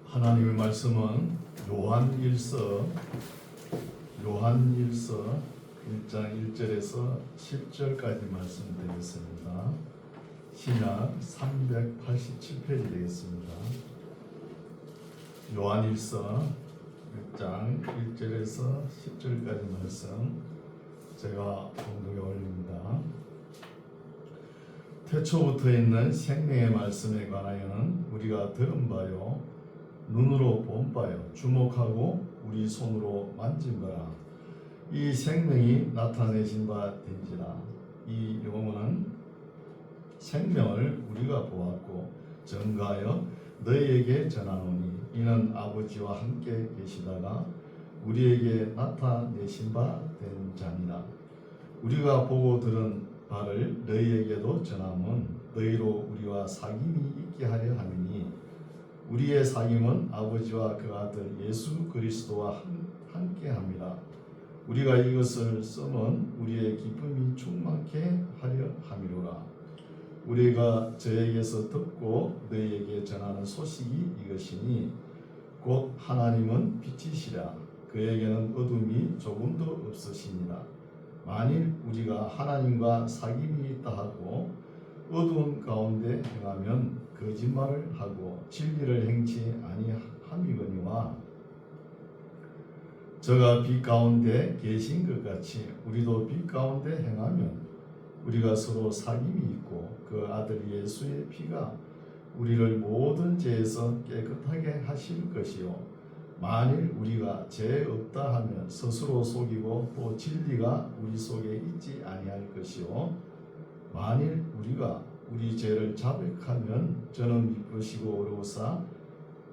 하나님의 말씀은 요한일서 1장 1절에서 10절까지 말씀드리겠습니다. 신약 387페이지 되겠습니다. 요한일서 1장 1절에서 10절까지 말씀 제가 봉독에 올립니다. 태초부터 있는 생명의 말씀에 관하여는 우리가 들은 바요 눈으로 본 바요 주목하고 우리 손으로 만진 바라. 이 생명이 나타내신 바 된지라. 이 영혼은 생명을 우리가 보았고 전가하여 너희에게 전하노니 이는 아버지와 함께 계시다가 우리에게 나타내신 바 된 자니라. 우리가 보고 들은 바를 너희에게도 전함은 너희로 우리와 사귐이 있게 하려 함이니 우리의 사귐은 아버지와 그 아들 예수 그리스도와 함께함이라. 우리가 이것을 쓰면 우리의 기쁨이 충만케 하려 함이로라. 우리가 저에게서 듣고 너희에게 전하는 소식이 이것이니 곧 하나님은 빛이시라. 그에게는 어둠이 조금도 없으시니라. 만일 우리가 하나님과 사귐이 있다 하고 어두운 가운데 행하면 거짓말을 하고 진리를 행치 아니함이거니와 저가 빛 가운데 계신 것 같이 우리도 빛 가운데 행하면 우리가 서로 사귐이 있고 그 아들 예수의 피가 우리를 모든 죄에서 깨끗하게 하실 것이요 만일 우리가 죄 없다 하면 스스로 속이고 또 진리가 우리 속에 있지 아니할 것이요 만일 우리가 우리 죄를 자백하면 저는 미쁘시고 어려우사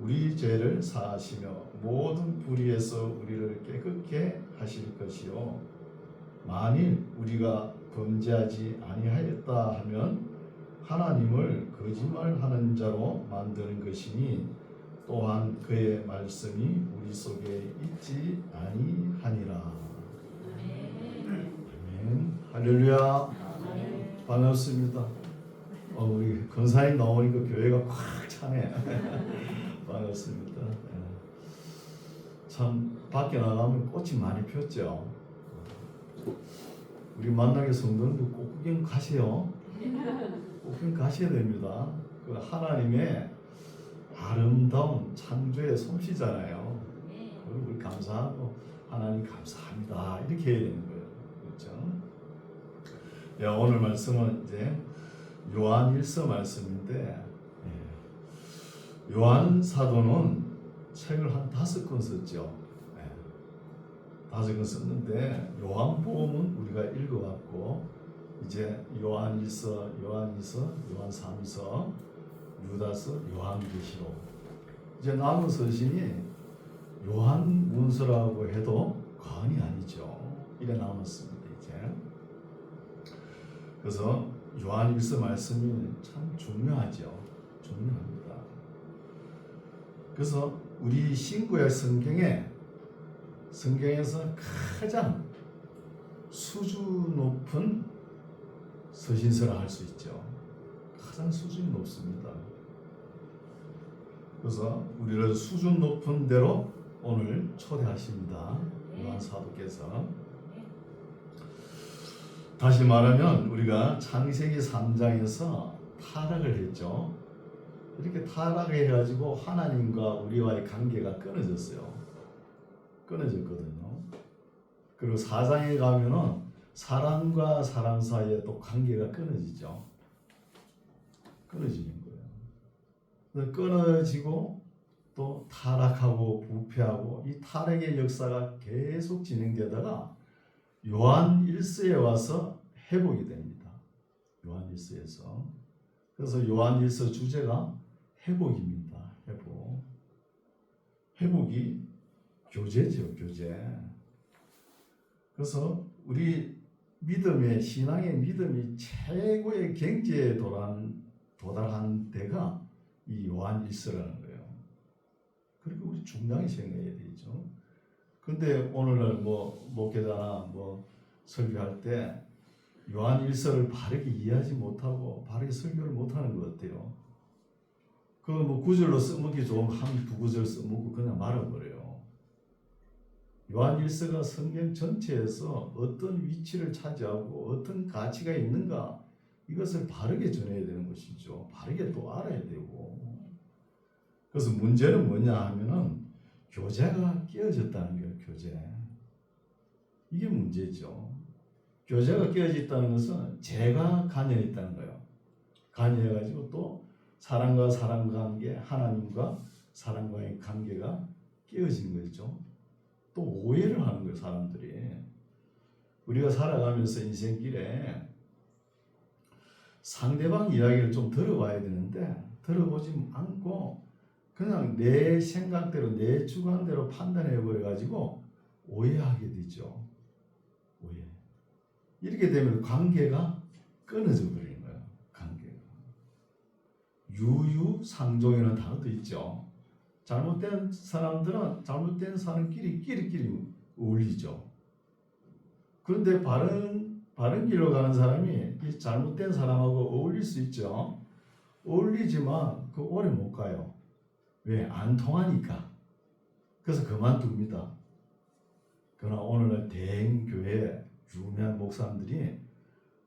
우리 죄를 사하시며 모든 불의에서 우리를 깨끗게 하실 것이요 만일 우리가 범죄하지 아니하였다 하면 하나님을 거짓말하는 자로 만드는 것이니 또한 그의 말씀이 우리 속에 있지 아니하니라. 아멘. 할렐루야. 반갑습니다. 우리 권사님 나오니까 교회가 꽉 차네. 반갑습니다. 참 밖에 나가면 꽃이 많이 폈죠. 우리 만나게 성도님들 꼭 구경 가세요. 꼭 구경 가셔야 됩니다. 그 하나님의 아름다운 창조의 솜씨잖아요. 그리고 우리 감사하고 하나님 감사합니다 이렇게 해야 되는 거예요. 그렇죠? 오늘 말씀은 이제 요한일서 말씀인데 요한 사도는 책을 한 5권 썼죠. 5권 썼는데 요한복음은 우리가 읽어봤고 이제 요한일서, 요한이서, 요한삼서, 유다서, 요한계시록 이제 남은 서신이 요한문서라고 해도 과언이 아니죠. 이래 남았습니다. 이제 그래서 요한일서 말씀이 참 중요하죠. 중요합니다. 그래서 우리 신구약 성경에서 가장 수준 높은 서신서라 할 수 있죠. 가장 수준이 높습니다. 그래서 우리를 수준 높은 대로 오늘 초대하십니다. 요한 사도께서. 다시 말하면 우리가 창세기 3장에서 타락을 했죠. 이렇게 타락해가지고 하나님과 우리와의 관계가 끊어졌어요. 끊어졌거든요. 그리고 4장에 가면은 사람과 사람 사이에 또 관계가 끊어지죠. 끊어지는 거예요. 끊어지고 또 타락하고 부패하고 이 타락의 역사가 계속 진행되다가 요한 1서에 와서 회복이 됩니다. 요한 1서에서. 그래서 요한 1서 주제가 회복입니다. 회복. 회복이 교제죠. 교제. 그래서 우리 믿음의 신앙의 믿음이 최고의 경지에 도달한 데가 이 요한 1서라는 거예요. 그리고 우리 중요하게 생각해야 되죠. 근데 오늘날 목회자나 설교할 때 요한 1서를 바르게 이해하지 못하고 바르게 설교를 못하는 것 같아요. 그 뭐 구절로 써먹기 좋은 한 두 구절 써먹고 그냥 말아버려요. 요한 1서가 성경 전체에서 어떤 위치를 차지하고 어떤 가치가 있는가 이것을 바르게 전해야 되는 것이죠. 바르게 또 알아야 되고. 그래서 문제는 뭐냐 하면은 교제가 깨어졌다는 거예요. 교제. 이게 문제죠. 교제가 깨어져 있다는 것은 죄가 관여해 있다는 거예요. 관여해가지고 또 사람과 사람 관계, 하나님과 사람과의 관계가 깨어진 거죠. 또 오해를 하는 거예요, 사람들이. 우리가 살아가면서 인생길에 상대방 이야기를 좀 들어봐야 되는데 들어보지 않고 그냥 내 생각대로 내 주관대로 판단해 버려가지고 오해하게 되죠. 오해. 이렇게 되면 관계가 끊어져 버리는 거예요. 관계가. 유유상종이라는 단어도 있죠. 잘못된 사람들은 잘못된 사람끼리 어울리죠. 그런데 바른 길로 가는 사람이 이 잘못된 사람하고 어울릴 수 있죠. 어울리지만 그 오래 못 가요. 왜? 안 통하니까. 그래서 그만둡니다. 그러나 오늘날 대행교회 유명한 목사님들이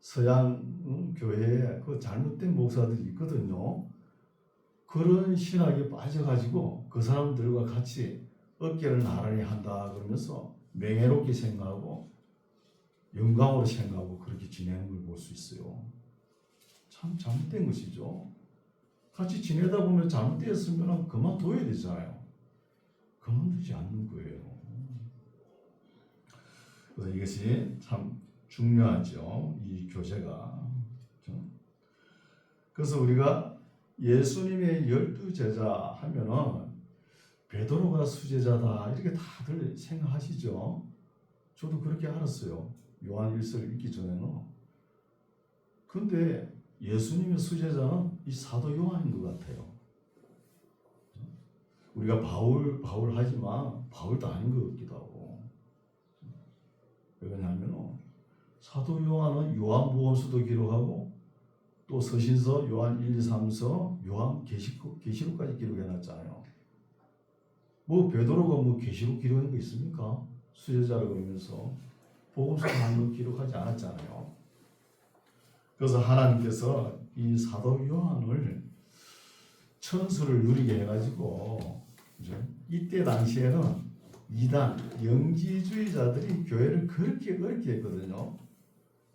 서양 교회에 그 잘못된 목사들이 있거든요. 그런 신학에 빠져가지고 그 사람들과 같이 어깨를 나란히 한다 그러면서 명예롭게 생각하고 영광으로 생각하고 그렇게 지내는 걸 볼 수 있어요. 참 잘못된 것이죠. 같이 지내다 보면 잘못되었으면 그만둬야 되잖아요. 그만두지 않는 거예요. 그래서 이것이 참 중요하죠. 이 교제가. 그래서 우리가 예수님의 12제자 하면은 베드로가 수제자다 이렇게 다들 생각하시죠. 저도 그렇게 알았어요. 요한 1서를 읽기 전에는. 근데 예수님의 수제자는 이 사도 요한인 것 같아요. 우리가 바울 하지만 바울도 아닌 것 같기도 하고. 왜 그러냐면 사도 요한은 요한복음서도 기록하고 또 서신서 요한 1, 2, 3서 요한 계시록까지 기록해놨잖아요. 뭐 베드로가 뭐 계시록 기록한 거 있습니까? 수제자라고 그러면서 복음서 한 거 기록하지 않았잖아요. 그래서 하나님께서 이 사도 요한을 천수를 누리게 해가지고 이때 당시에는 이단 영지주의자들이 교회를 그렇게 어렵게 했거든요.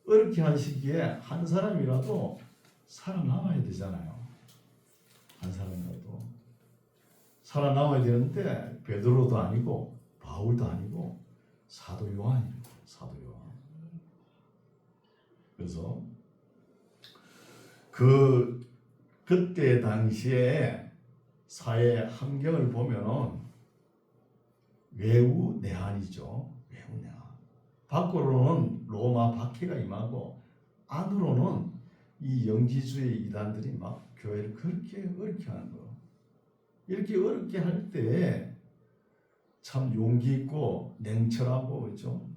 어렵게 한 시기에 한 사람이라도 살아남아야 되잖아요. 한 사람이라도 살아남아야 되는데 베드로도 아니고 바울도 아니고 사도 요한이에요. 사도 요한. 그래서 그때 당시에 사회 환경을 보면은 외우 내한이죠. 외우 내한. 밖으로는 로마 박해가 임하고 안으로는 이 영지주의 이단들이 막 교회를 그렇게 어렵게 하는 거예요. 이렇게 어렵게 할 때 참 용기 있고 냉철하고 그렇죠.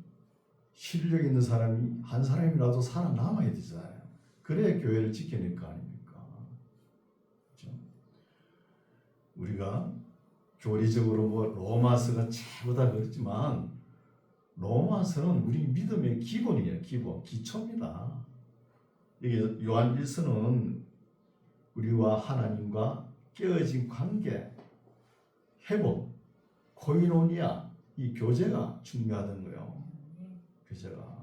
실력 있는 사람이 한 사람이라도 살아남아야 되잖아요. 그래야 교회를 지켜낼 거 아닙니까? 그렇죠? 우리가 교리적으로 뭐 로마서가 최고다 그렇지만 로마서는 우리 믿음의 기본이에요. 기본, 기초입니다. 이게 요한 1서는 우리와 하나님과 깨어진 관계, 회복, 코이노니아, 이 교제가 중요하다는 거예요. 교제가.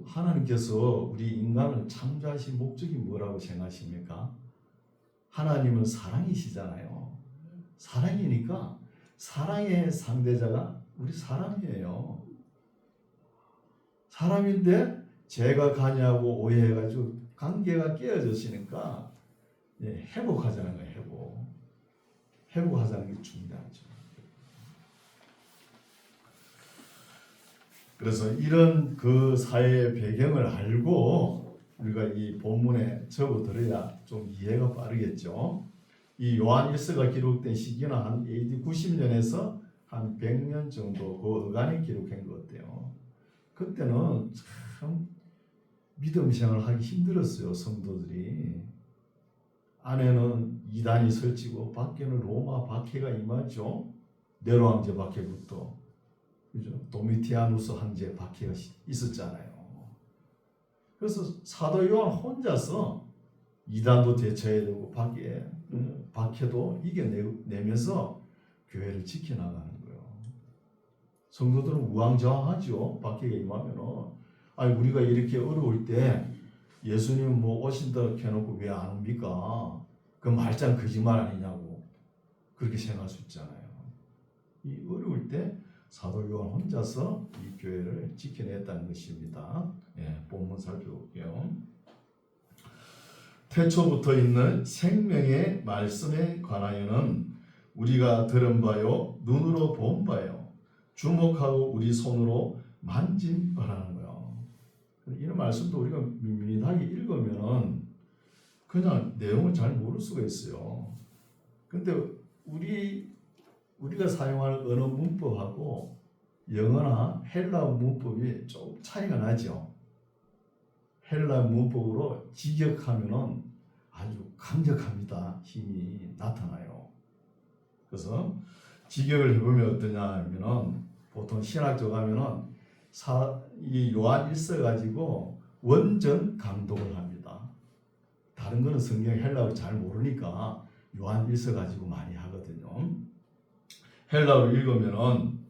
하나님께서 우리 인간을 창조하신 목적이 뭐라고 생각하십니까? 하나님은 사랑이시잖아요. 사랑이니까 사랑의 상대자가 우리 사람이에요. 사람인데 죄가 관여하고 오해해가지고 관계가 깨어졌으니까 회복하자는 거예요. 회복하자는 게 중요하죠. 그래서 이런 그 사회의 배경을 알고 우리가 이 본문에 접어들어야 좀 이해가 빠르겠죠. 이 요한 1서가 기록된 시기는 한 AD 90년에서 한 100년 정도 그 어간에 기록한 것 같아요. 그때는 참 믿음 생활을 하기 힘들었어요. 성도들이. 안에는 이단이 설치고 밖에는 로마 박해가 임하죠. 네로 황제 박해부터, 그죠? 도미티아누스 황제 박해가 있었잖아요. 그래서 사도 요한 혼자서 이단도 대처해야 되고 박해도 이겨내면서 교회를 지켜나가는 거예요. 성도들은 우왕좌왕하죠. 박해가 임하면은, 아니 우리가 이렇게 어려울 때 예수님 뭐 오신다 해놓고 왜 안 옵니까? 그 말짱 거짓말 아니냐고 그렇게 생각할 수 있잖아요. 이 어려울 때 사도 요한 혼자서 이 교회를 지켜냈다는 것입니다. 본문 살펴볼게요. 태초부터 있는 생명의 말씀에 관하여는 우리가 들은 바요, 눈으로 본 바요, 주목하고 우리 손으로 만진 바라는 거예요. 이런 말씀도 우리가 밋밋하게 읽으면 그냥 내용을 잘 모를 수가 있어요. 근데 우리가 사용하는 언어 문법하고 영어나 헬라어 문법이 좀 차이가 나죠. 헬라어 문법으로 직역하면은 아주 강력합니다. 힘이 나타나요. 그래서 직역을 해보면 어떠냐 하면은 보통 신학적 하면은 이 요한 1서 가지고 원전 강독을 합니다. 다른 거는 성경 헬라어를 잘 모르니까 요한 1서 가지고 많이 하거든요. 헬라어로 읽으면은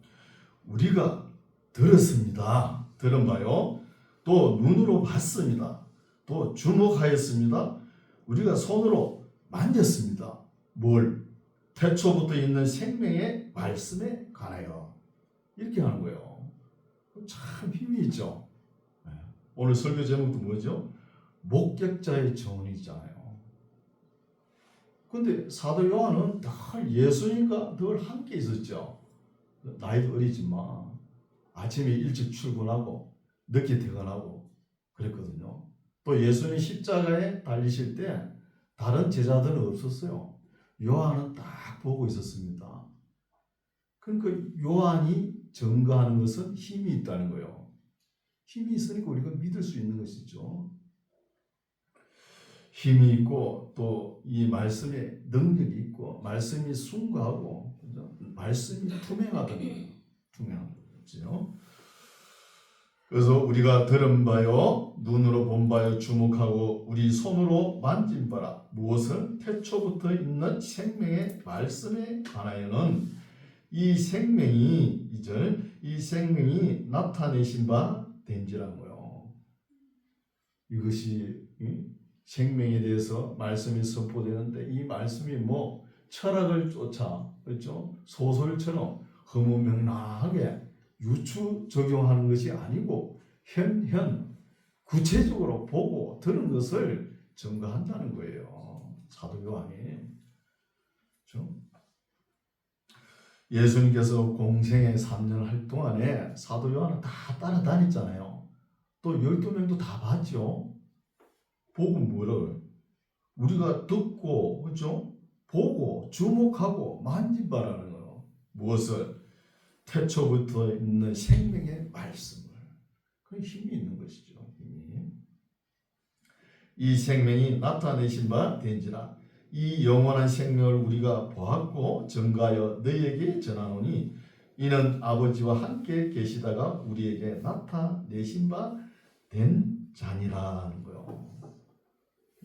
우리가 들었습니다. 들은 바요. 또 눈으로 봤습니다. 또 주목하였습니다. 우리가 손으로 만졌습니다. 뭘? 태초부터 있는 생명의 말씀에 관하여. 이렇게 하는 거예요. 참 힘이 있죠. 오늘 설교 제목도 뭐죠? 목격자의 정언이잖아요. 근데 사도 요한은 늘 예수님과 늘 함께 있었죠. 나이도 어리지만 아침에 일찍 출근하고 늦게 퇴근하고 그랬거든요. 또 예수님 십자가에 달리실 때 다른 제자들은 없었어요. 요한은 딱 보고 있었습니다. 그러니까 요한이 증거하는 것은 힘이 있다는 거예요. 힘이 있으니까 우리가 믿을 수 있는 것이죠. 힘이 있고 또 이 말씀에 능력이 있고 말씀이 순고하고 말씀이 투명하다는 거예요. 투명하죠. 그래서 우리가 들은 바요, 눈으로 본 바요, 주목하고 우리 손으로 만진 바라. 무엇을? 태초부터 있는 생명의 말씀에 관하여는 이 생명이 2절 이 생명이 나타내신 바 된지라고요. 이것이 생명에 대해서 말씀이 선포되는데 이 말씀이 뭐 철학을 쫓아 그렇죠? 소설처럼 허무맹랑하게 유추 적용하는 것이 아니고 현 구체적으로 보고 들은 것을 증거한다는 거예요. 사도 요한이. 그렇죠? 예수님께서 공생의 3년 할 동안에 사도 요한은 다 따라다녔잖아요. 또 12명도 다 봤죠. 보고 뭐를? 우리가 듣고 그렇죠? 보고 주목하고 만진바라는 거예요. 무엇을? 태초부터 있는 생명의 말씀을. 그 힘이 있는 것이죠. 힘이. 이 생명이 나타내신 바 된지라. 이 영원한 생명을 우리가 보았고 증거하여 너희에게 전하노니 이는 아버지와 함께 계시다가 우리에게 나타내신 바 된 자니라는 거예요.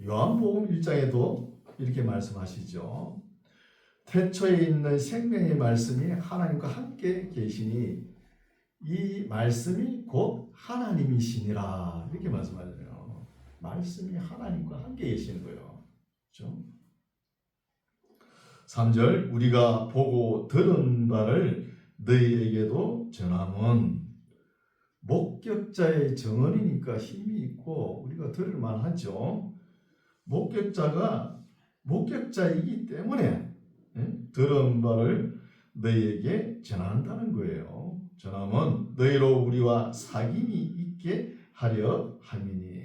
요한복음 1장에도 이렇게 말씀하시죠. 태초에 있는 생명의 말씀이 하나님과 함께 계시니 이 말씀이 곧 하나님이시니라 이렇게 말씀하잖아요. 말씀이 하나님과 함께 계시는 거예요. 그렇죠? 3절 우리가 보고 들은 바를 너희에게도 전함은 목격자의 증언이니까 힘이 있고 우리가 들을 만하죠. 목격자이기 때문에 들은 바를 너희에게 전한다는 거예요. 전함은 너희로 우리와 사귐이 있게 하려 함이니.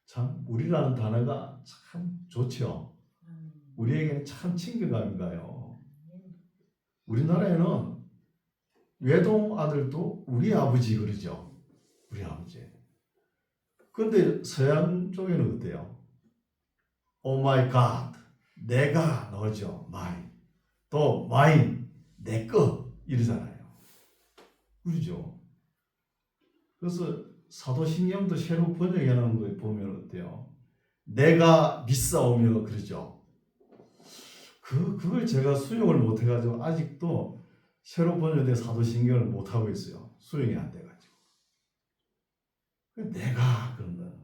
참 우리라는 단어가 참 좋죠. 우리에게는 참 친근감이 가요. 우리나라에는 외동 아들도 우리 아버지 그러죠. 우리 아버지. 그런데 서양 쪽에는 어때요? Oh my God, 내가 너죠. my. 또 mine, 내 거 이러잖아요. 그렇죠? 그래서 사도신경도 새로 번역해놓은 거 보면 어때요? 내가 믿사오며 그러죠. 그걸 제가 수용을 못해가지고 아직도 새로 번역된 사도신경을 못하고 있어요. 수용이 안 돼가지고. 내가 그런 거예요.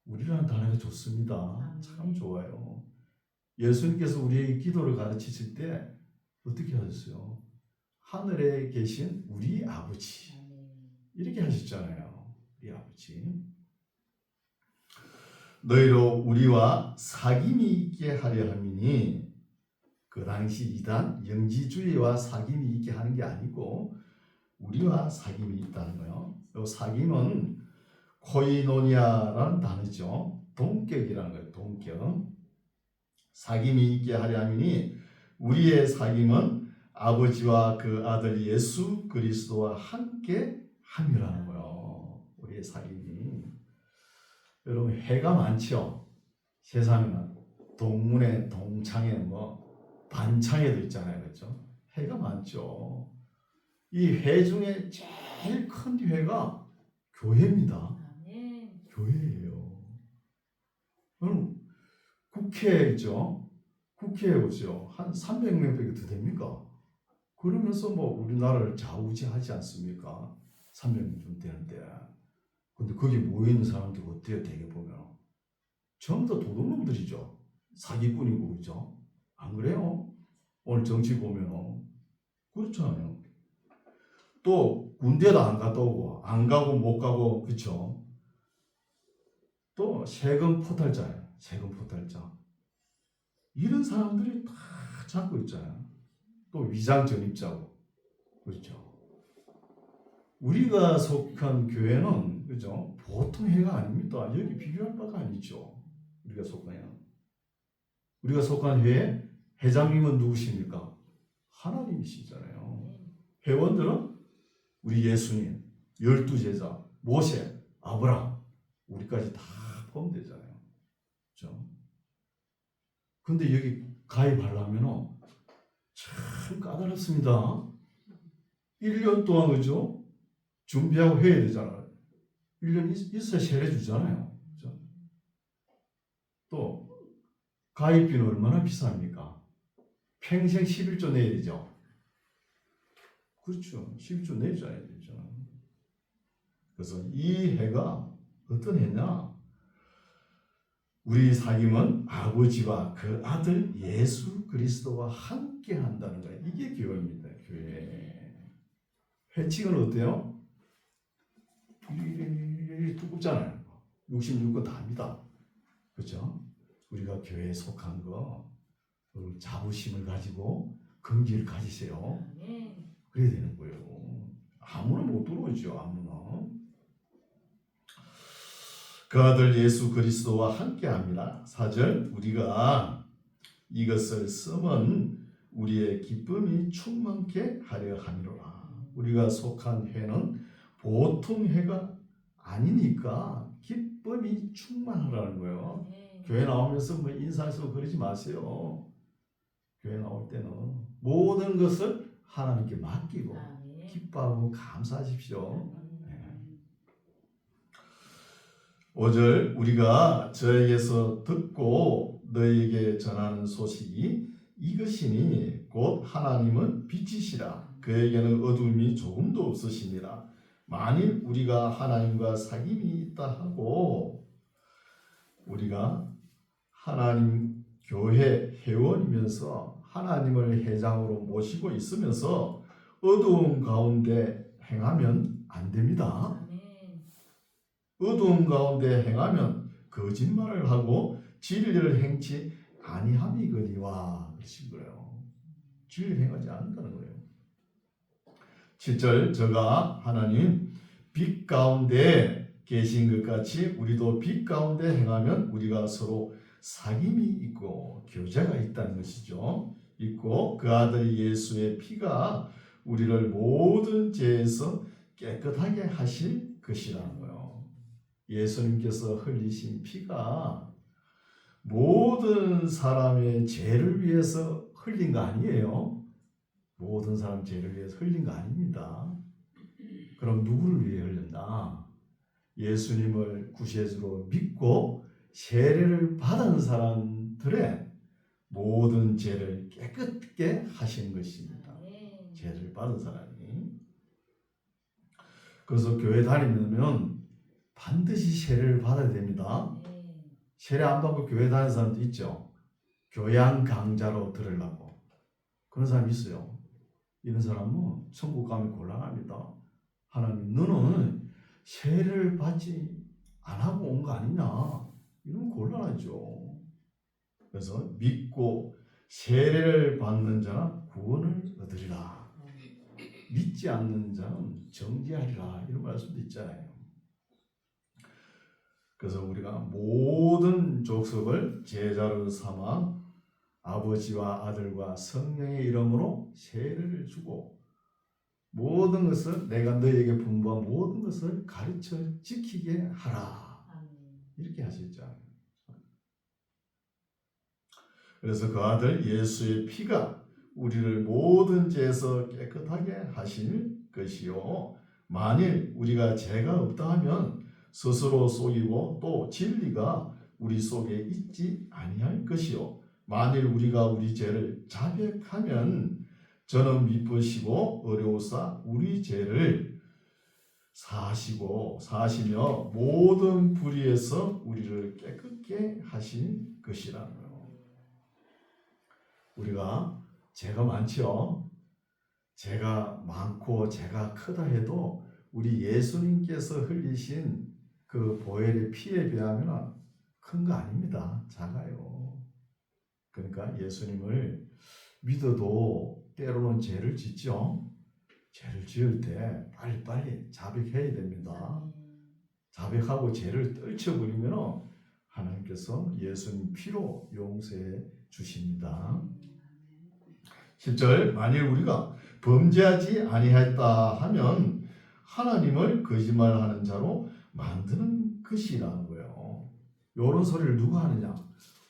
우리라는 단어가 좋습니다. 참 좋아요. 예수님께서 우리에게 기도를 가르치실 때 어떻게 하셨어요? 하늘에 계신 우리 아버지 이렇게 하셨잖아요. 우리 아버지 너희로 우리와 사귐이 있게 하려 함이니 그 당시 이단 영지주의와 사귐이 있게 하는 게 아니고 우리와 사귐이 있다는 거예요. 이 사귐은 코이노니아라는 단어죠. 동격이라는 거예요. 동격. 사귐이 있게 하려 함이니 우리의 사귐은 아버지와 그 아들 예수 그리스도와 함께 함이라는 거예요. 우리의 사귐이. 여러분 해가 많죠. 세상에는 동문에 동창에 뭐 반창에도 있잖아요. 그렇죠? 해가 많죠. 이 회 중에 제일 큰 회가 교회입니다. 교회예요. 여러분 국회 있죠. 국회에 보죠. 한 300명밖에 더 됩니까? 그러면서 뭐 우리나라를 좌우지하지 않습니까? 300명 좀 되는데. 근데 거기 모여있는 사람들 어때요? 되게 보면 전부 다 도둑놈들이죠. 사기꾼이고 그죠? 안 그래요? 오늘 정치 보면 그렇잖아요. 또 군대도 안 갔다 오고 안 가고 못 가고 그렇죠? 또 세금 포탈자예요. 세금 포탈자. 이런 사람들이 다 잡고 있잖아요. 또 위장 전입자고 그렇죠? 우리가 속한 교회는 그죠? 보통 회가 아닙니다. 여기 비교할 바가 아니죠. 우리가 속한 회의 회장님은 누구십니까? 하나님이시잖아요. 회원들은 우리 예수님, 12제자, 모세, 아브라함 우리까지 다 포함되잖아요. 그렇죠? 근데 여기 가입하려면 참 까다롭습니다. 1년 동안 그죠? 준비하고 해야 되잖아요. 1년 있어야 세례 주잖아요. 그죠? 또 가입비는 얼마나 비쌉니까? 평생 11조 내야 되죠. 그렇죠. 11조 내줘야 되죠. 그래서 이 해가 어떤 해냐? 우리 사귐은 아버지와 그 아들 예수 그리스도와 함께 한다는 거예요. 이게 교회입니다. 교회. 회칙은 어때요? 두껍잖아요. 66권 답니다. 그렇죠? 우리가 교회에 속한 거 자부심을 가지고 긍지를 가지세요. 그래야 되는 거예요. 아무나 못 들어오죠. 아무나. 그 아들 예수 그리스도와 함께합니다. 4절 우리가 이것을 쓰면 우리의 기쁨이 충만케 하려 함이로라. 우리가 속한 회는 보통 회가 아니니까 기쁨이 충만하라는 거예요. 교회 나오면서 뭐 인사해서 그러지 마세요. 교회 나올 때는 모든 것을 하나님께 맡기고 기뻐하고 감사하십시오. 5절 우리가 저에게서 듣고 너희에게 전하는 소식이 이것이니 곧 하나님은 빛이시라 그에게는 어두움이 조금도 없으시니라. 만일 우리가 하나님과 사귐이 있다 하고 우리가 하나님 교회 회원이면서 하나님을 회장으로 모시고 있으면서 어두움 가운데 행하면 안 됩니다. 어두움 가운데 행하면 거짓말을 하고 진리를 행치 아니함이거니와 그러신 거예요. 진리를 행하지 않는다는 거예요. 7절 저가 하나님 빛 가운데 계신 것 같이 우리도 빛 가운데 행하면 우리가 서로 사귐이 있고 교제가 있다는 것이죠. 있고 그 아들 예수의 피가 우리를 모든 죄에서 깨끗하게 하실 것이라는 거예요. 예수님께서 흘리신 피가 모든 사람의 죄를 위해서 흘린 거 아니에요. 모든 사람 죄를 위해서 흘린 거 아닙니다. 그럼 누구를 위해 흘렸나? 예수님을 구세주로 믿고 세례를 받은 사람들의 모든 죄를 깨끗게 하신 것입니다. 죄를 받은 사람이. 그래서 교회 다니면 반드시 세례를 받아야 됩니다. 세례 안 받고 교회 다니는 사람도 있죠. 교양 강좌로 들으려고. 그런 사람이 있어요. 이런 사람은 천국 가면 곤란합니다. 하나님, 너는 세례를 받지 안 하고 온 거 아니냐? 이러면 곤란하죠. 그래서 믿고 세례를 받는 자는 구원을 얻으리라. 믿지 않는 자는 정죄하리라. 이런 말씀도 있잖아요. 그래서 우리가 모든 족속을 제자로 삼아 아버지와 아들과 성령의 이름으로 세례를 주고 모든 것을 내가 너에게 분부한 모든 것을 가르쳐 지키게 하라. 이렇게 하셨죠. 그래서 그 아들 예수의 피가 우리를 모든 죄에서 깨끗하게 하실 것이요. 만일 우리가 죄가 없다 하면 스스로 속이고 또 진리가 우리 속에 있지 아니할 것이요. 만일 우리가 우리 죄를 자백하면 저는 미쁘시고 어려우사 우리 죄를 사시며 모든 불의에서 우리를 깨끗게 하신 것이라고요. 우리가 죄가 많죠. 죄가 많고 죄가 크다 해도 우리 예수님께서 흘리신 그 보혈의 피에 비하면 큰 거 아닙니다. 작아요. 그러니까 예수님을 믿어도 때로는 죄를 짓죠. 죄를 지을 때 빨리빨리 자백해야 됩니다. 자백하고 죄를 떨쳐버리면 하나님께서 예수님 피로 용서해 주십니다. 10절 만일 우리가 범죄하지 아니하였다 하면 하나님을 거짓말하는 자로 만드는 것이라는 거예요. 이런 소리를 누가 하느냐?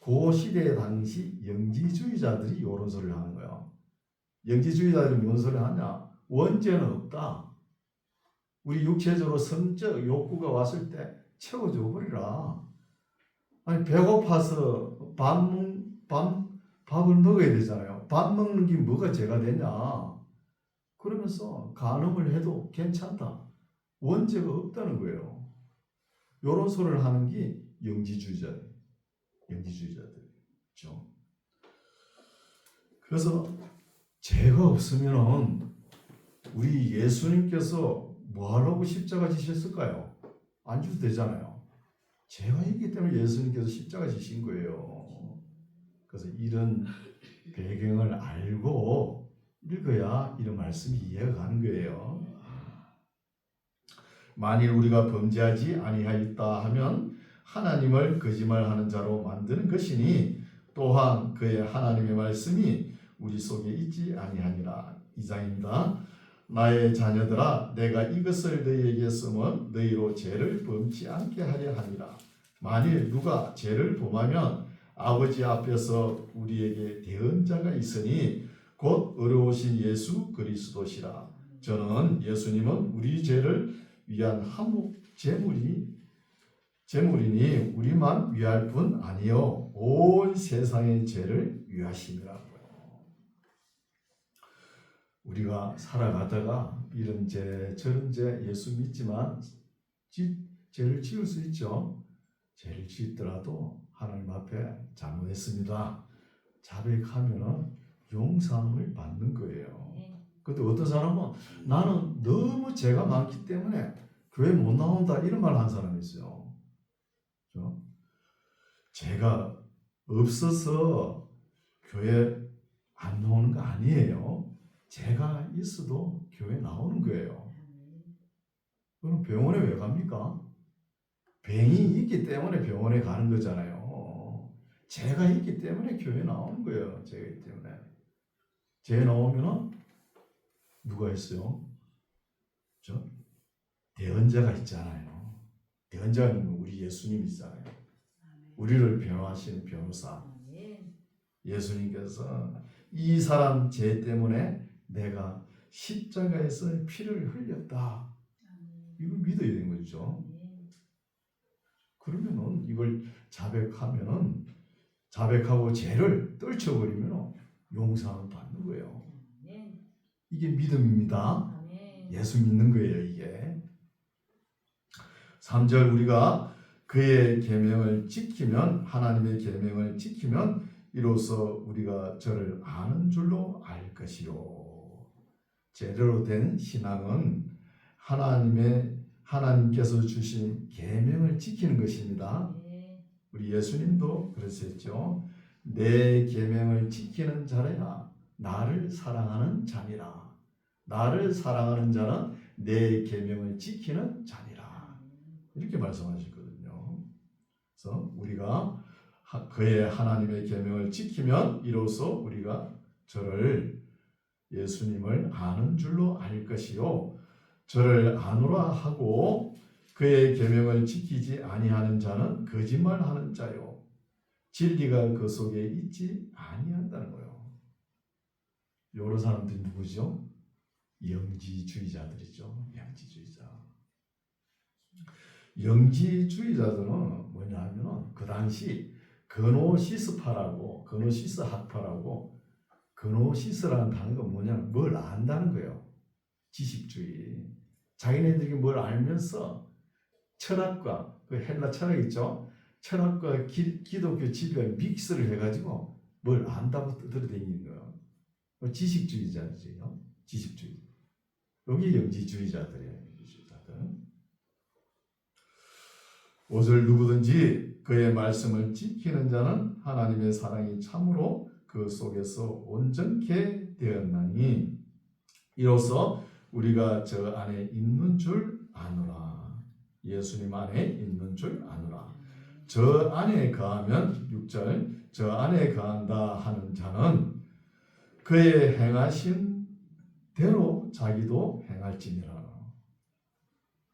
그 시대 당시 영지주의자들이 이런 소리를 하는 거예요. 영지주의자들이 뭔 소리를 하냐? 원죄는 없다. 우리 육체적으로 성적 욕구가 왔을 때 채워줘 버리라. 아니 배고파서 밥을 먹어야 되잖아요. 밥 먹는 게 뭐가 죄가 되냐? 그러면서 간음을 해도 괜찮다. 원죄가 없다는 거예요. 이런 소리를 하는 게 영지주의자들이죠. 그래서 죄가 없으면 우리 예수님께서 뭐 하려고 십자가 지셨을까요? 안 줘도 되잖아요. 죄가 있기 때문에 예수님께서 십자가 지신 거예요. 그래서 이런 배경을 알고 읽어야 이런 말씀이 이해가 가는 거예요. 만일 우리가 범죄하지 아니하였다 하면 하나님을 거짓말하는 자로 만드는 것이니 또한 그의 하나님의 말씀이 우리 속에 있지 아니하니라. 2장입니다. 나의 자녀들아 내가 이것을 너희에게 쓰면 너희로 죄를 범치 않게 하려 함이라. 만일 누가 죄를 범하면 아버지 앞에서 우리에게 대언자가 있으니 곧 어려우신 예수 그리스도시라. 저는 예수님은 우리 죄를 위한 한몫 제물이니 우리만 위할 뿐 아니요 온 세상의 죄를 위하심이라고요. 우리가 살아가다가 이런 죄 저런 죄 예수 믿지만 죄를 지을 수 있죠. 죄를 짓더라도 하나님 앞에 잘못했습니다. 자백하면 용서함을 받는 거예요. 근데 어떤 사람은 나는 너무 죄가 많기 때문에 교회 못 나온다 이런 말 하는 사람이 있어요. 그렇죠? 죄가 없어서 교회 안 나오는 거 아니에요. 죄가 있어도 교회 나오는 거예요. 그럼 병원에 왜 갑니까? 병이 있기 때문에 병원에 가는 거잖아요. 죄가 있기 때문에 교회 나오는 거예요. 죄가 있기 때문에. 죄 나오면 누가 있어요? 그렇죠? 대언자가 있잖아요. 대언자는 우리 예수님이잖아요. 우리를 변호하시는 변호사 예수님께서 이 사람 죄 때문에 내가 십자가에서 피를 흘렸다. 이걸 믿어야 되는 거죠. 그러면은 이걸 자백하고 죄를 떨쳐버리면 용서를 받는 거예요. 이게 믿음입니다. 예수 믿는 거예요, 이게. 3절 우리가 그의 계명을 지키면 하나님의 계명을 지키면 이로써 우리가 저를 아는 줄로 알 것이요. 제대로 된 신앙은 하나님께서 주신 계명을 지키는 것입니다. 우리 예수님도 그러셨죠. 내 계명을 지키는 자라야 나를 사랑하는 자니라. 나를 사랑하는 자는 내 계명을 지키는 자니라. 이렇게 말씀하셨거든요. 그래서 우리가 그의 하나님의 계명을 지키면 이로써 우리가 저를 예수님을 아는 줄로 알 것이요. 저를 아노라 하고 그의 계명을 지키지 아니하는 자는 거짓말하는 자요. 진리가 그 속에 있지 아니한다는 거예요. 여러 사람들이 누구죠? 영지주의자들이죠. 영지주의자들은 뭐냐면 그 당시 그노시스 학파라고 그노시스라는 단어가 뭐냐면 뭘 안다는 거예요. 지식주의. 자기네들이 뭘 알면서 철학과 그 헬라 철학 있죠. 철학과 기독교 지배를 믹스를 해가지고 뭘 안다고 들어다니는 거예요. 지식주의자들이에요. 지식주의. 여기 영지주의자들이에요. 영지주의자들. 5절 누구든지 그의 말씀을 지키는 자는 하나님의 사랑이 참으로 그 속에서 온전케 되었나니 이로써 우리가 저 안에 있는 줄 아노라. 예수님 안에 있는 줄 아노라. 저 안에 거하면 6절 저 안에 거한다 하는 자는 그의 행하신 대로 자기도 행할지니라.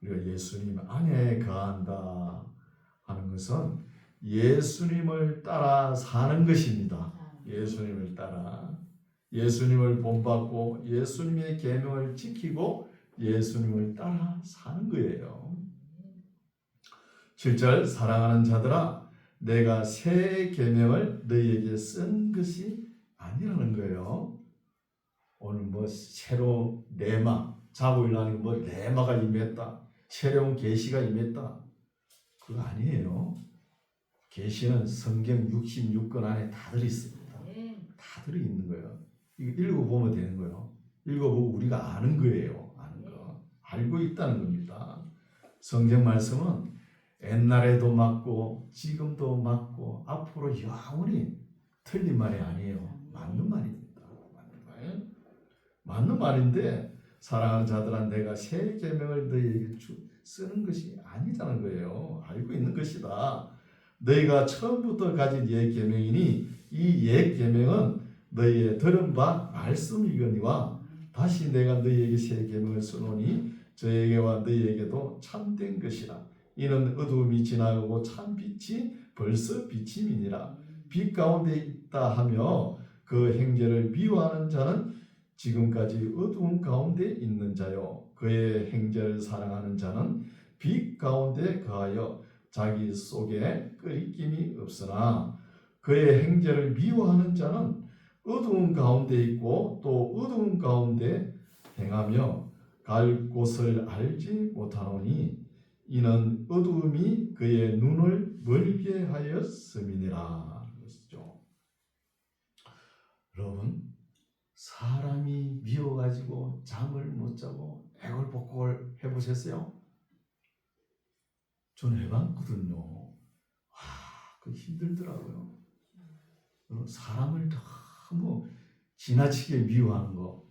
우리가 예수님 안에 거한다 하는 것은 예수님을 따라 사는 것입니다. 예수님을 따라 예수님을 본받고 예수님의 계명을 지키고 예수님을 따라 사는 거예요. 7절 사랑하는 자들아 내가 새 계명을 너희에게 쓴 것이 아니라는 거예요. 오늘 뭐 새로 레마 자고일하는 뭐 레마가 임했다. 새로운 계시가 임했다. 그거 아니에요. 계시는 성경 66권 안에 다 들어있습니다. 다 들어있는 거예요. 이거 읽어보면 되는 거예요. 읽어보고 우리가 아는 거예요. 아는 거. 알고 있다는 겁니다. 성경 말씀은 옛날에도 맞고 지금도 맞고 앞으로 영원히 틀린 말이 아니에요. 맞는 말입니다. 맞는 말인데 사랑하는 자들아 내가 새 계명을 너희에게 쓰는 것이 아니라는 거예요. 알고 있는 것이다. 너희가 처음부터 가진 옛 계명이니 이 옛 계명은 너희의 들은 바 말씀이거니와 다시 내가 너희에게 새 계명을 쓰노니 저에게와 너희에게도 참된 것이라. 이는 어두움이 지나가고 참 빛이 벌써 비침이니라. 빛 가운데 있다 하며 그 행제를 미워하는 자는 지금까지 어두움 가운데 있는 자요. 그의 행제를 사랑하는 자는 빛 가운데 거하여 자기 속에 끄리낌이 없으나 그의 행제를 미워하는 자는 어두움 가운데 있고 또 어두움 가운데 행하며 갈 곳을 알지 못하노니 이는 어두움이 그의 눈을 멀게 하였음이니라. 그렇죠. 여러분 사람이 미워가지고 잠을 못 자고 애걸복걸 해보셨어요? 저는 해봤거든요. 와, 그 힘들더라고요. 사람을 너무 지나치게 미워하는 거,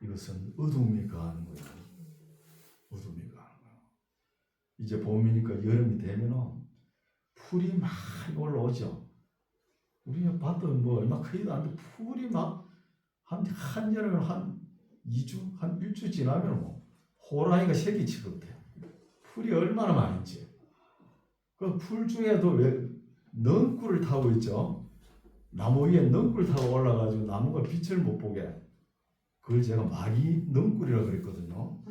이것은 어둠이 가하는 거예요. 어둠이 가하는 거예요. 이제 봄이니까 여름이 되면 풀이 막 올라오죠. 우리가 봤던 뭐 얼마 크지도 않은데 풀이 막 한여름에 한 2주, 한 1주 지나면 뭐 호랑이가 새끼치거든. 풀이 얼마나 많은지. 그 풀 중에도 왜 넝쿨을 타고 있죠. 나무 위에 넝쿨 타고 올라가지고 나무가 빛을 못 보게. 그걸 제가 마귀 넝쿨이라고 그랬거든요.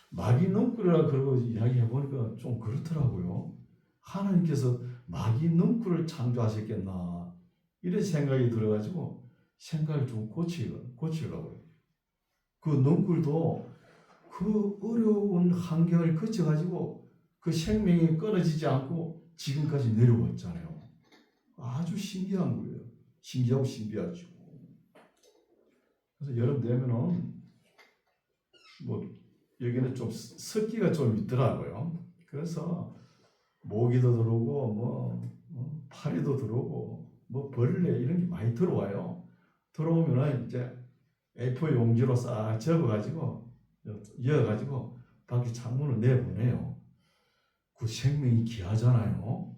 마귀 넝쿨이라고 그러고 이야기해 보니까 좀 그렇더라고요. 하나님께서 마귀 넝쿨을 창조하셨겠나 이런 생각이 들어가지고 생각을 좀 고치려고요. 그 넝쿨도 그 어려운 환경을 거쳐가지고 그 생명이 끊어지지 않고 지금까지 내려왔잖아요. 아주 신기한 거예요. 신기하고 신비하죠. 그래서 여름 되면은 뭐 여기는 좀 습기가 좀 있더라고요. 그래서 모기도 들어오고 파리도 들어오고 벌레 이런 게 많이 들어와요. 들어오면은 이제 A4 용지로 싹 접어가지고 이어가지고 밖에 창문을 내보내요. 그 생명이 귀하잖아요.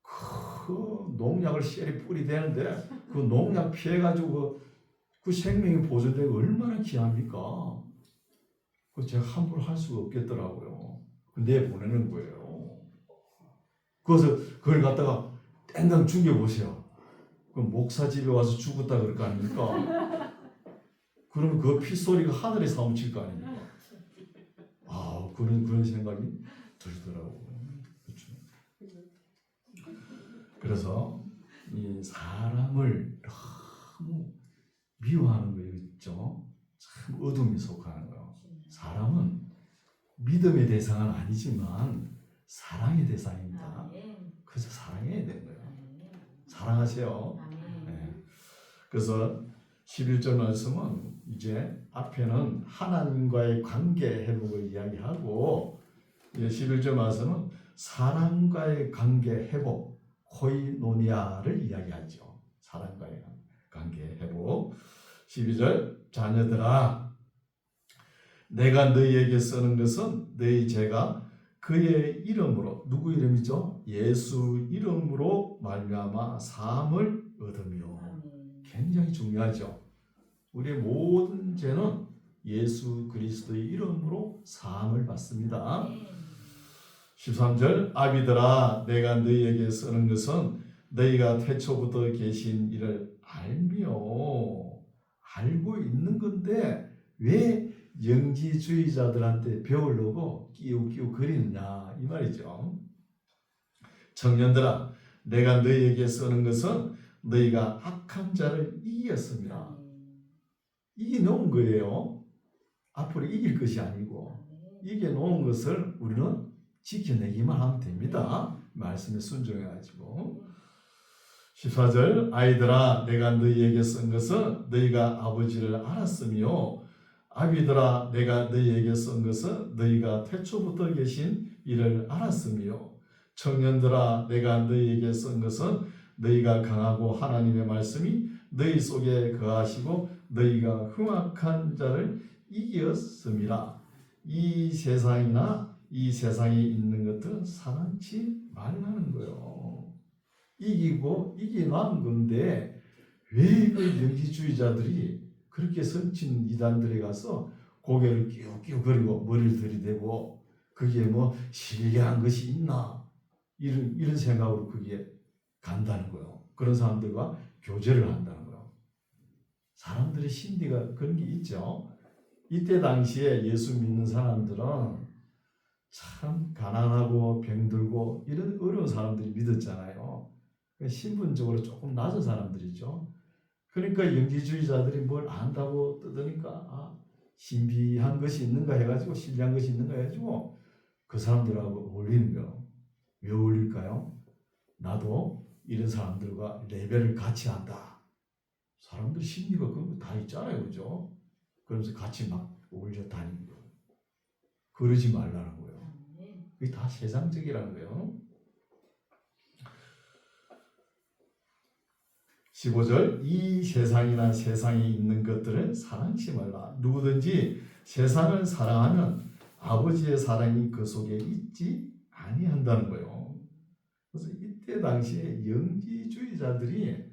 그 농약을 쎄리 뿌리대는데 그 농약 피해가지고 그 생명이 보존되고 얼마나 귀합니까? 그 제가 함부로 할 수가 없겠더라고요. 내보내는 거예요. 그래서 그걸 갖다가 땡강 죽여보세요. 그럼 목사 집에 와서 죽었다 그럴 거 아닙니까? 그러면 그 핏소리가 하늘에 사무칠 거 아닙니까? 아, 그런 생각이 들더라고요. 그렇죠. 그래서 이 사람을 너무 미워하는 거 있죠. 참 어둠이 속하는 거예요. 사람은 믿음의 대상은 아니지만 사랑의 대상입니다. 그래서 사랑해야 되는 거예요. 사랑하세요. 네. 그래서 11절 말씀은 이제 앞에는 하나님과의 관계 회복을 이야기하고 11절 말씀은 사랑과의 관계 회복 코이노니아를 이야기하죠. 사랑과의 관계 회복. 12절 자녀들아 내가 너희에게 쓰는 것은 너희 죄가 그의 이름으로 누구 이름이죠? 예수 이름으로 말미암아 사함을 얻으며 굉장히 중요하죠. 우리의 모든 죄는 예수 그리스도의 이름으로 사함을 받습니다. 13절 아비들아 내가 너희에게 쓰는 것은 너희가 태초부터 계신 이를 알며 알고 있는 건데 왜 영지주의자들한테 배우려고 끼우끼우 거리느냐 이 말이죠. 청년들아 내가 너희에게 쓰는 것은 너희가 악한 자를 이겼습니다. 이겨놓은 거예요. 앞으로 이길 것이 아니고 이겨놓은 것을 우리는 지켜내기만 하면 됩니다. 말씀에 순종해가지고 14절 아이들아 내가 너희에게 쓴 것은 너희가 아버지를 알았으며 아비들아 내가 너희에게 쓴 것은 너희가 태초부터 계신 이를 알았으며 청년들아 내가 너희에게 쓴 것은 너희가 강하고 하나님의 말씀이 너희 속에 거하시고 너희가 흉악한 자를 이겼음이라. 이 세상이나 이 세상에 있는 것들은 사랑치 말라는 거예요. 이기고 이겨난 건데 왜 그 영지주의자들이 그렇게 선친 이단들에 가서 고개를 끼우끼우거리고 머리를 들이대고 그게 뭐 신기한 것이 있나 이런 생각으로 그게 간다는 거예요. 그런 사람들과 교제를 한다는 거예요. 사람들의 심리가 그런 게 있죠. 이때 당시에 예수 믿는 사람들은 참 가난하고 병들고 이런 어려운 사람들이 믿었잖아요. 신분적으로 조금 낮은 사람들이죠. 그러니까 영지주의자들이 뭘 안다고 떠드니까 신비한 것이 있는가 해가지고 신비한 것이 있는가 해가지고 그 사람들하고 어울리는 거예요. 왜 어울릴까요? 나도 이런 사람들과 레벨을 같이 한다. 사람들 심리가 그런 거 다 있잖아요. 그죠? 그러면서 같이 막 어울려 다니는 거예요. 그러지 말라는 거예요. 그게 다 세상적이라는 거예요. 15절 이 세상이나 세상에 있는 것들은 사랑치 말라. 누구든지 세상을 사랑하면 아버지의 사랑이 그 속에 있지 아니한다는 거예요. 그래서 이때 당시에 영지주의자들이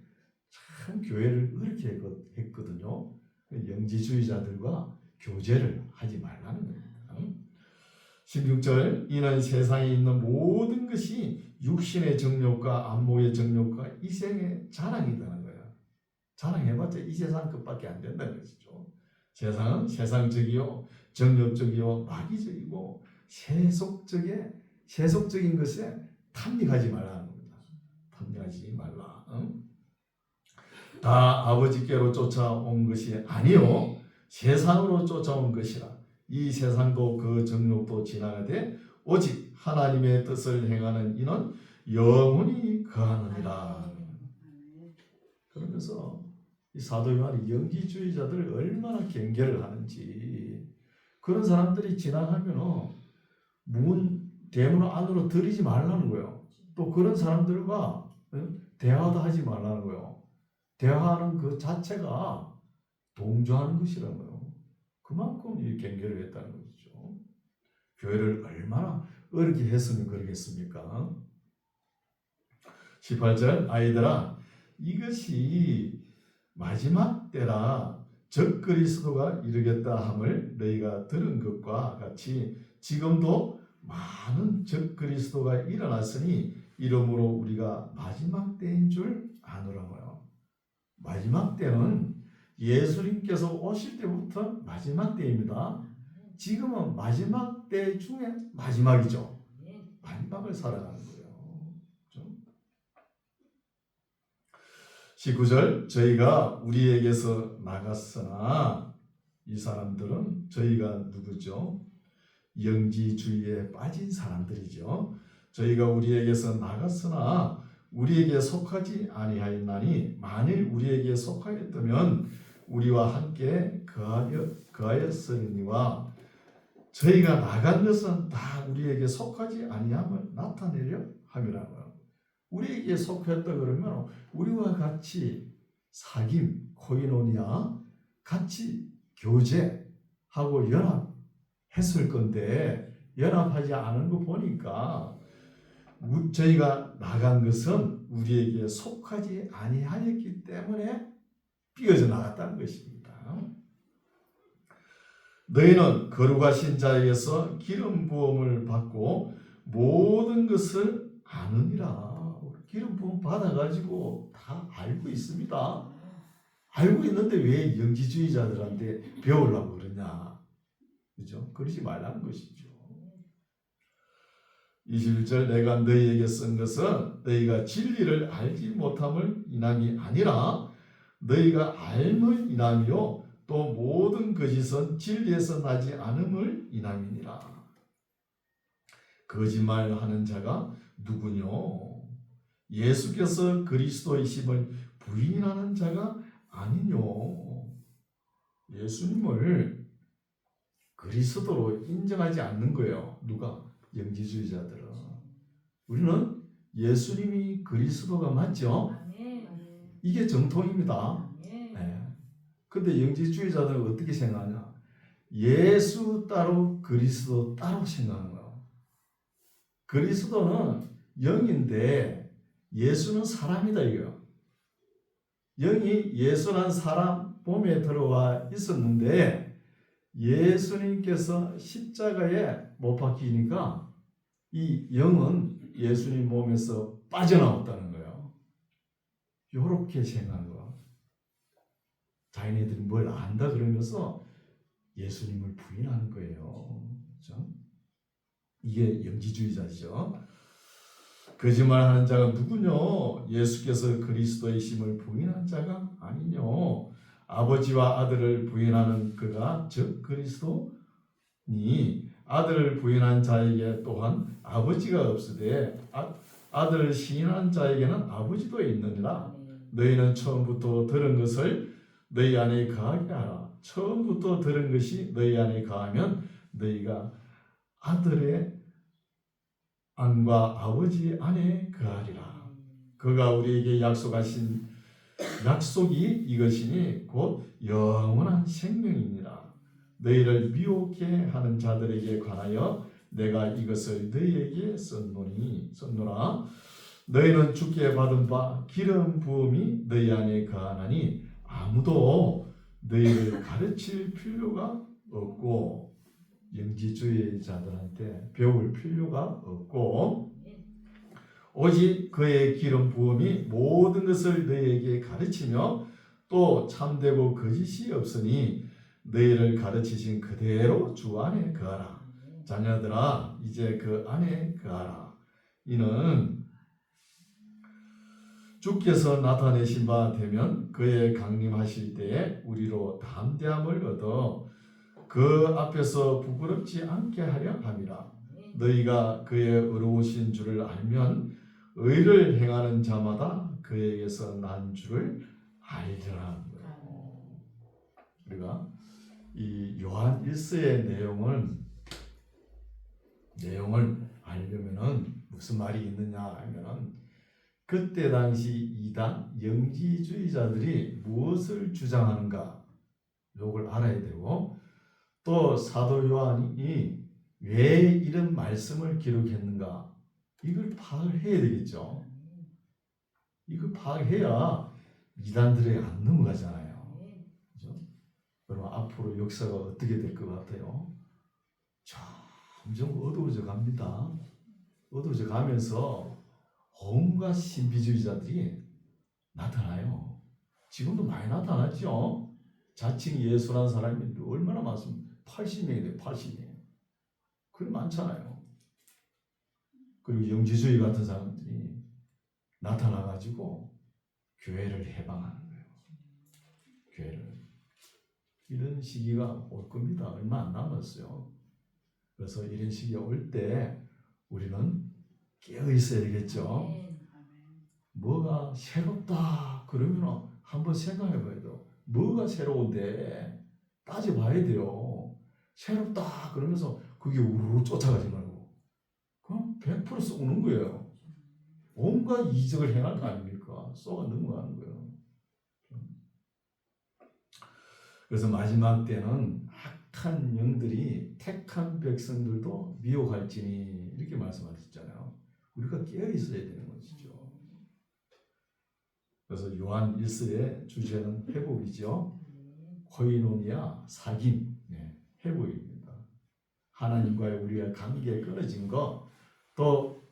참 교회를 어렵게 했거든요. 영지주의자들과 교제를 하지 말라는 겁니다. 16절 이는 세상에 있는 모든 것이 육신의 정욕과 안목의 정욕과 이생의 자랑이라는 거예요. 자랑해봤자 이 세상 것밖에 안 된다는 것이죠. 세상은 세상적이요 정욕적이요 마귀적이고 세속적인 것에 탐닉하지 말라는 겁니다. 탐닉하지 말라. 응? 다 아버지께로 쫓아온 것이 아니요 세상으로 쫓아온 것이라. 이 세상도 그 정욕도 지나가되 오직 하나님의 뜻을 행하는 이는 영원히 거하느니라. 그러면서 이 사도 요한이 영지주의자들을 얼마나 경계를 하는지. 그런 사람들이 지나가면 대문 안으로 들이지 말라는 거예요. 또 그런 사람들과 대화도 하지 말라는 거예요. 대화하는 그 자체가 동조하는 것이라고요. 그만큼 이 경계를 했다는 것이죠. 교회를 얼마나 어렵게 했으면 그러겠습니까? 18절 아이들아 이것이 마지막 때라 적그리스도가 이르겠다 함을 너희가 들은 것과 같이 지금도 많은 적그리스도가 일어났으니 이러므로 우리가 마지막 때인 줄 아노라고요. 마지막 때는 예수님께서 오실 때부터 마지막 때입니다. 지금은 마지막 때 중에 마지막이죠. 마지막을 살아가는 거예요. 19절 저희가 우리에게서 나갔으나 이 사람들은 저희가 누구죠? 영지주의에 빠진 사람들이죠. 저희가 우리에게서 나갔으나 우리에게 속하지 아니하였나니 만일 우리에게 속하였다면 우리와 함께 거하였으리니와 저희가 나간 것은 다 우리에게 속하지 아니함을 나타내려 함이라고요. 우리에게 속했다 그러면 우리와 같이 사귐, 코이노니아, 같이 교제하고 연합했을 건데 연합하지 않은 거 보니까 저희가 나간 것은 우리에게 속하지 아니하였기 때문에 삐어져 나갔다는 것입니다. 너희는 거룩하신 자에게서 기름 부음을 받고 모든 것을 아느니라. 기름 부음 받아가지고 다 알고 있습니다. 알고 있는데 왜 영지주의자들한테 배우려고 그러냐. 그죠? 그러지 말라는 것이죠. 21절 내가 너희에게 쓴 것은 너희가 진리를 알지 못함을 인함이 아니라 너희가 알물 인함이요 또 모든 거짓은 진리에서 나지 않음을 인함이니라. 거짓말하는 자가 누구뇨? 예수께서 그리스도이심을 부인하는 자가 아니뇨. 예수님을 그리스도로 인정하지 않는 거예요. 누가? 영지주의자들은. 우리는 예수님이 그리스도가 맞죠? 이게 정통입니다. 근데 영지주의자들은 어떻게 생각하냐? 예수 따로 그리스도 따로 생각하는 거예요. 그리스도는 영인데 예수는 사람이다 이거예요. 영이 예수란 사람 몸에 들어와 있었는데 예수님께서 십자가에 못 박히니까 이 영은 예수님 몸에서 빠져나왔다는 거예요. 이렇게 생각한 거예요. 자기네들이 뭘 안다 그러면서 예수님을 부인하는 거예요. 그렇죠? 이게 영지주의자죠. 거짓말하는 자가 누구뇨? 예수께서 그리스도이심을 부인한 자가 아니뇨. 아버지와 아들을 부인하는 그가 즉 그리스도니 아들을 부인한 자에게 또한 아버지가 없으되 아들을 시인한 자에게는 아버지도 있느니라. 너희는 처음부터 들은 것을 너희 안에 거하게 하라. 처음부터 들은 것이 너희 안에 거하면 너희가 아들의 안과 아버지 안에 거하리라. 그가 우리에게 약속하신 약속이 이것이니 곧 영원한 생명이니라. 너희를 미혹해 하는 자들에게 관하여 내가 이것을 너희에게 썼노라. 너희는 주께 받은 바 기름 부음이 너희 안에 거하나니 아무도 너희를 가르칠 필요가 없고 영지주의자들한테 배울 필요가 없고 오직 그의 기름 부음이 모든 것을 너희에게 가르치며 또 참되고 거짓이 없으니 너희를 가르치신 그대로 주 안에 거하라. 자녀들아 이제 그 안에 거하라. 이는 주께서 나타내신 바 되면 그의 강림하실 때에 우리로 담대함을 얻어 그 앞에서 부끄럽지 않게 하려 함이라. 너희가 그의 의로우신 줄을 알면 의를 행하는 자마다 그에게서 난 줄을 알리라. 우리가 이 요한 1서의 내용을 알려면은 무슨 말이 있느냐 하면은 그때 당시 이단 영지주의자들이 무엇을 주장하는가 요걸 알아야 되고 또 사도 요한이 왜 이런 말씀을 기록했는가 이걸 파악을 해야 되겠죠. 이걸 파악해야 이단들에 안 넘어가잖아요. 그죠? 그럼 앞으로 역사가 어떻게 될 것 같아요? 점점 어두워져 갑니다. 어두워져 가면서 온갖 신비주의자들이 나타나요. 지금도 많이 나타났죠. 자칭 예수라는 사람이 얼마나 많습니까? 80명이 돼요. 80명. 그리 많잖아요. 그리고 영지주의 같은 사람들이 나타나가지고 교회를 해방하는 거예요. 교회를. 이런 시기가 올 겁니다. 얼마 안 남았어요. 그래서 이런 시기가 올 때 우리는 깨어 있어야 되겠죠. 뭐가 새롭다 그러면 한번 생각해 봐야 돼요. 뭐가 새로운데 따져봐야 돼요. 새롭다 그러면서 그게 우르르 쫓아가지 말고 그럼 100% 쏘는 거예요. 온갖 이적을 행할 거 아닙니까? 쏘가 넘어가는 거예요. 그래서 마지막 때는 악한 영들이 택한 백성들도 미혹할지니 이렇게 말씀하셨잖아요. 우리가 깨어 있어야 되는 것이죠. 그래서 요한 1서의 주제는 회복이죠. 코이노니아 사귐, 회복입니다. 하나님과의 우리의 관계에 끊어진 것, 또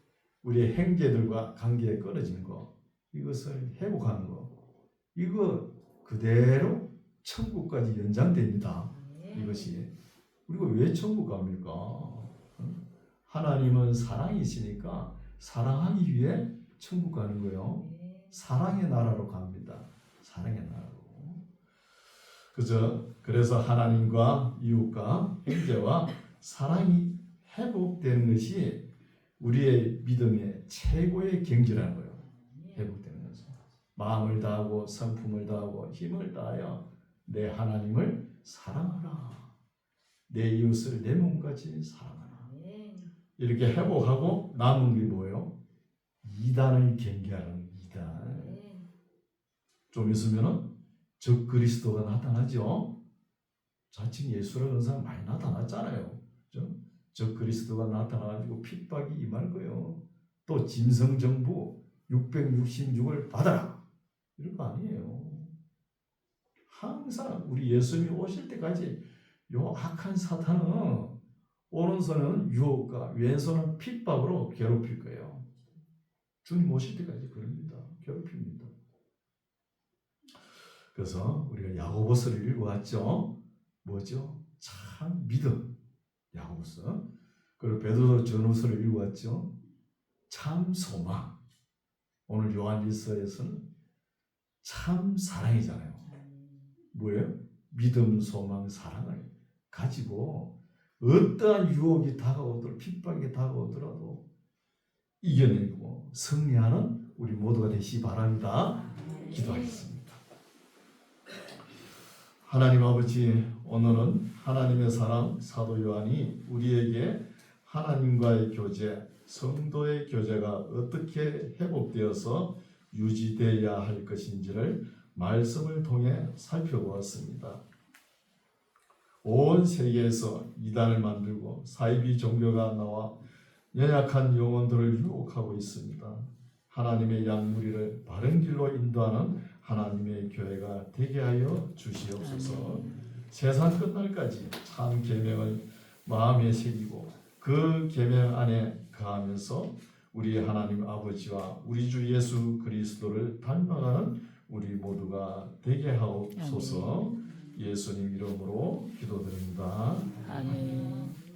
우리의 형제들과 관계에 끊어진 것, 이것을 회복하는 것, 이거 그대로 천국까지 연장됩니다. 이것이 우리가 왜 천국 갑니까? 하나님은 사랑이시니까 사랑하기 위해 천국 가는 거예요. 사랑의 나라로 갑니다. 사랑의 나라로. 그래서 하나님과 이웃과 형제와 사랑이 회복되는 것이 우리의 믿음의 최고의 경지라는 거예요. 회복되는 것은 마음을 다하고 성품을 다하고 힘을 다하여 내 하나님을 사랑하라. 내 이웃을 내 몸같이 사랑하라. 이렇게 회복하고 남은 게 뭐예요? 이단을 경계하는 이단. 좀 있으면은 적 그리스도가 나타나죠. 자칭 예수라는 사람 많이 나타났잖아요. 그죠? 적 그리스도가 나타나가지고 핍박이 임할 거예요. 또 짐승정부 666을 받아라. 이런 거 아니에요. 항상 우리 예수님이 오실 때까지 요 악한 사탄은 오른손은 유혹과 왼손은 핍박으로 괴롭힐 거예요. 주님 오실 때까지 그럽니다. 괴롭힙니다. 그래서 우리가 야고보서를 읽어왔죠. 뭐죠? 참 믿음. 야고보서. 그리고 베드로 전후서를 읽어왔죠. 참 소망. 오늘 요한 1서에서는 참 사랑이잖아요. 뭐예요? 믿음, 소망, 사랑을 가지고 어떠한 유혹이 다가오더라도 핍박이 다가오더라도 이겨내고 승리하는 우리 모두가 되시기 바랍니다. 기도하겠습니다. 하나님 아버지, 오늘은 하나님의 사랑 사도 요한이 우리에게 하나님과의 교제, 성도의 교제가 어떻게 회복되어서 유지되어야 할 것인지를 말씀을 통해 살펴보았습니다. 온 세계에서 이단을 만들고 사이비 종교가 나와 연약한 영혼들을 유혹하고 있습니다. 하나님의 양무리를 바른 길로 인도하는 하나님의 교회가 되게 하여 주시옵소서. 세상 끝날까지 참 계명을 마음에 새기고 그 계명 안에 거하면서 우리 하나님 아버지와 우리 주 예수 그리스도를 닮아가는 우리 모두가 되게 하옵소서. 예수님 이름으로 기도드립니다.